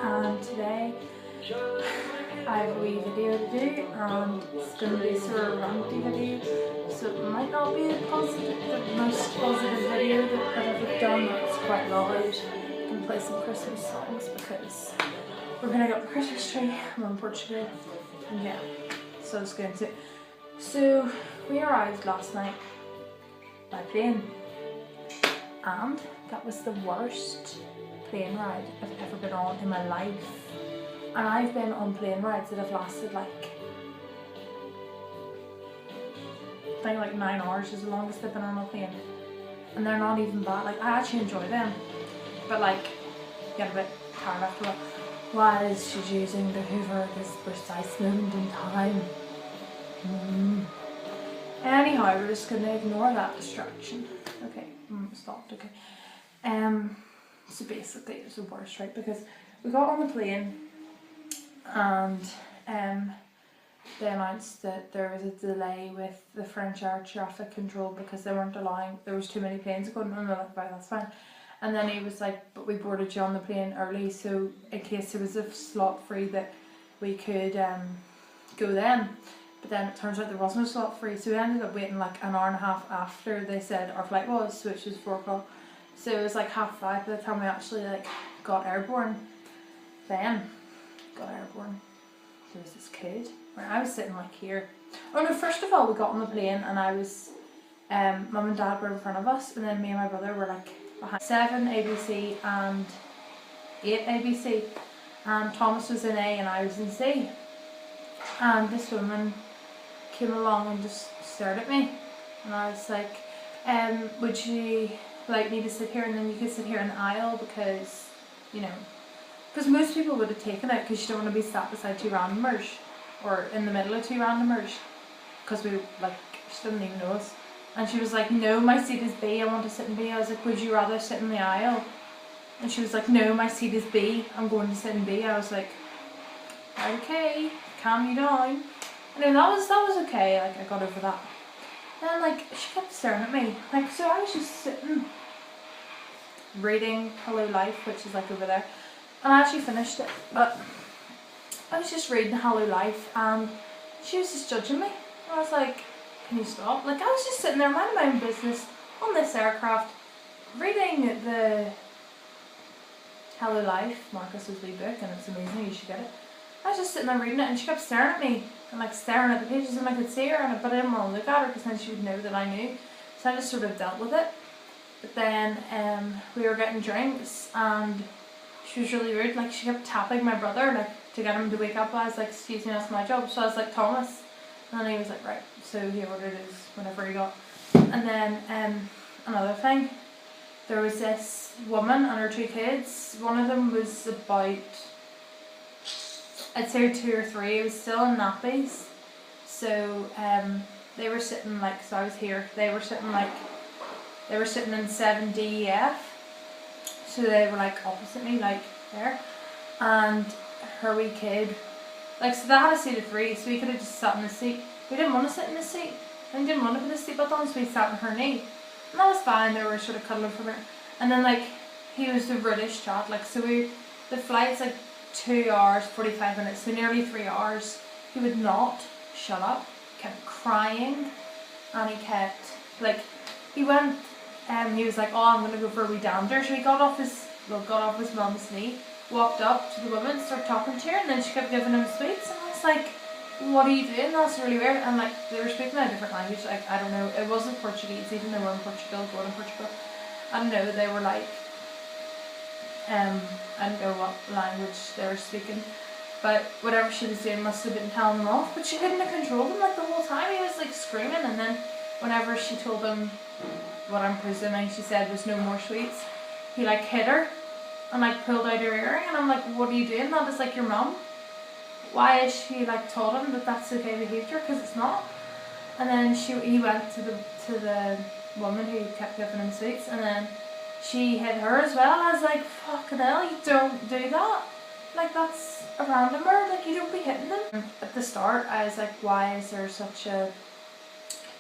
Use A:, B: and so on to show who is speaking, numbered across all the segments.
A: and today I have a wee video to do, and it's going to be a sort of ranty video, so it might not be the most positive video that I've ever done. It's quite loud. I'm going to play some Christmas songs because we're going to get the Christmas tree. I'm in Portugal, and yeah, so it's going to. So we arrived last night by plane, and that was the worst plane ride I've ever been on in my life. And I've been on plane rides that have lasted like, I think like 9 hours is the longest I've been on a plane. And they're not even bad. Like, I actually enjoy them, but like, get a bit tired after a while. Why is she using the Hoover at this precise moment in time? Anyhow, we're just gonna ignore that distraction. Okay, stopped. Okay. So basically, it was the worst, right? Because we got on the plane, and they announced that there was a delay with the French air traffic control because they weren't allowing. There was too many planes going, and they're like, "Right, that's fine." And then he was like, "But we boarded you on the plane early, so in case there was a slot free, that we could go then." But then it turns out there wasn't a slot free, so we ended up waiting like an hour and a half after they said our flight was, which was 4 o'clock. So it was like 5:30 by the time we actually like got airborne. Then got airborne. There was this kid where I was sitting like here. Oh no! First of all, we got on the plane and I was, mum and dad were in front of us, and then me and my brother were like behind. 7 ABC and 8 ABC, and Thomas was in A and I was in C. And this woman came along and just stared at me, and I was like, would you like me to sit here, and then you could sit here in the aisle, because, you know, because most people would have taken it, because you don't want to be sat beside 2 randomers, or in the middle of 2 randomers, because we, like, she didn't even know us. And she was like, "No, my seat is B, I want to sit in B." I was like, "Would you rather sit in the aisle?" And she was like, "No, my seat is B, I'm going to sit in B." I was like, "Okay, calm you down." And that was okay, like I got over that. Then like she kept staring at me, like, so I was just sitting reading Hello Life, which is like over there, and I actually finished it, but I was just reading Hello Life and she was just judging me. And I was like, "Can you stop?" Like, I was just sitting there minding my own business on this aircraft reading the Hello Life, Marcus's wee book, and it's amazing, you should get it. I was just sitting there reading it and she kept staring at me and like staring at the pages, and I could see her, and but I didn't want to look at her because then she would know that I knew. So I just sort of dealt with it. But then we were getting drinks and she was really rude. Like, she kept tapping my brother like to get him to wake up. I was like, "Excuse me, that's my job." So I was like, "Thomas," and then he was like, "Right." So he ordered his whatever he got. And then another thing, there was this woman and her 2 kids. One of them was about, I'd say 2 or 3, it was still in nappies. So they were sitting like, so I was here, they were sitting in 7DEF. So they were like opposite me, like there. And her wee kid, like, so they had a seat of 3, so we could have just sat in the seat. We didn't want to sit in the seat, and didn't want to put the seatbelt on, so we sat in her knee. And that was fine, they were sort of cuddling from her. And then like, he was the British chat, like, so the flight's like 2 hours, 45 minutes, so nearly 3 hours. He would not shut up, kept crying, and he kept, like, he went, he was like, "Oh, I'm going to go for a wee dander." So he got off his mum's knee, walked up to the woman, started talking to her, and then she kept giving him sweets, and I was like, "What are you doing? That's really weird." And like, they were speaking a different language, like, I don't know, it wasn't Portuguese, even though we're in Portugal, born in Portugal. I don't know, they were like, I don't know what language they were speaking, but whatever she was doing must have been telling them off, but she couldn't have controlled him like the whole time. He was like screaming, and then whenever she told him what I'm presuming she said was no more sweets, he like hit her and like pulled out her earring, and I'm like, "What are you doing? That is like your mum. Why is she like taught him that that's okay behaviour? Because it's not." And then he went to the woman who kept giving him sweets, and then she hit her as well. I was like, "Fucking hell, you don't do that. Like, that's a randomer, like, you don't be hitting them." At the start I was like, "Why is there such a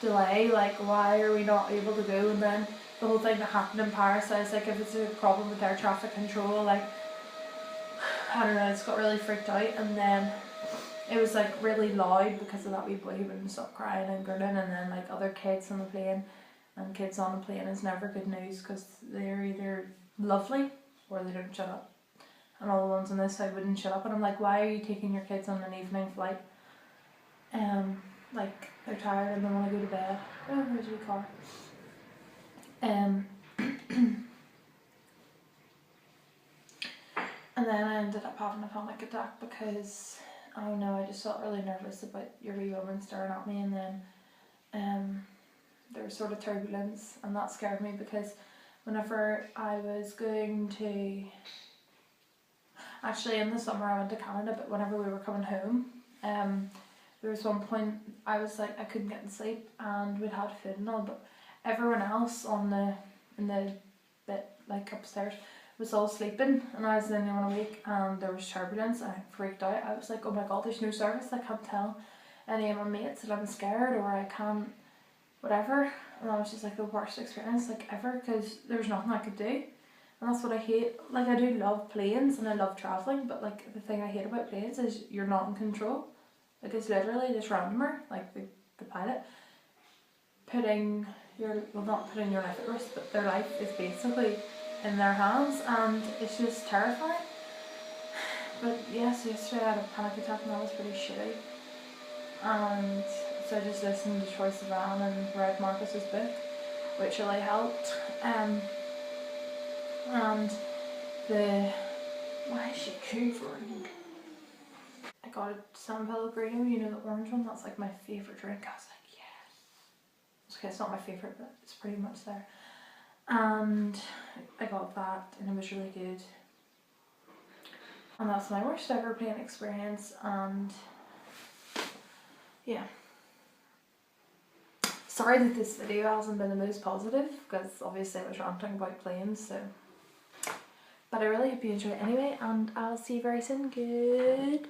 A: delay? Like, why are we not able to go?" And then the whole thing that happened in Paris, I was like, if it's a problem with air traffic control, like, I don't know, I just got really freaked out, and then it was like really loud because of that wee boy who wouldn't stop crying and grinning, and then like other kids on the plane, and kids on the plane is never good news because they're either lovely or they don't shut up. And all the ones on this side wouldn't shut up, and I'm like, why are you taking your kids on an evening flight? Like they're tired and they want to go to bed. Oh, there's a wee car. And then I ended up having a panic attack because I don't know, I just felt really nervous about your wee woman staring at me, and then there was sort of turbulence, and that scared me because whenever I was going to, actually in the summer I went to Canada, but whenever we were coming home, there was one point I was like, I couldn't get to sleep, and we'd had food and all, but everyone else in the bit like upstairs was all sleeping, and I was the only one awake, and there was turbulence, and I freaked out. I was like, oh my god, there's no service, I can't tell any of my mates that I'm scared, or I can't whatever, and that was just like the worst experience like ever, because there was nothing I could do. And that's what I hate. Like, I do love planes and I love travelling, but like the thing I hate about planes is you're not in control. Like, it's literally this randomer, like the pilot, putting your, well, not putting your life at risk, but their life is basically in their hands, and it's just terrifying. But yes, yesterday I had a panic attack and that was pretty shitty. And so I just listened to Troye Sivan and read Marcus's book, which really helped. And the, why is she quivering? I got a San Pellegrino, you know, the orange one, that's like my favourite drink. I was like, yes. Okay, it's not my favourite, but it's pretty much there. And I got that and it was really good. And that's my worst ever plane experience, and yeah. Sorry that this video hasn't been the most positive, because obviously I was ranting about planes, so. But I really hope you enjoy it anyway, and I'll see you very soon. Goodbye.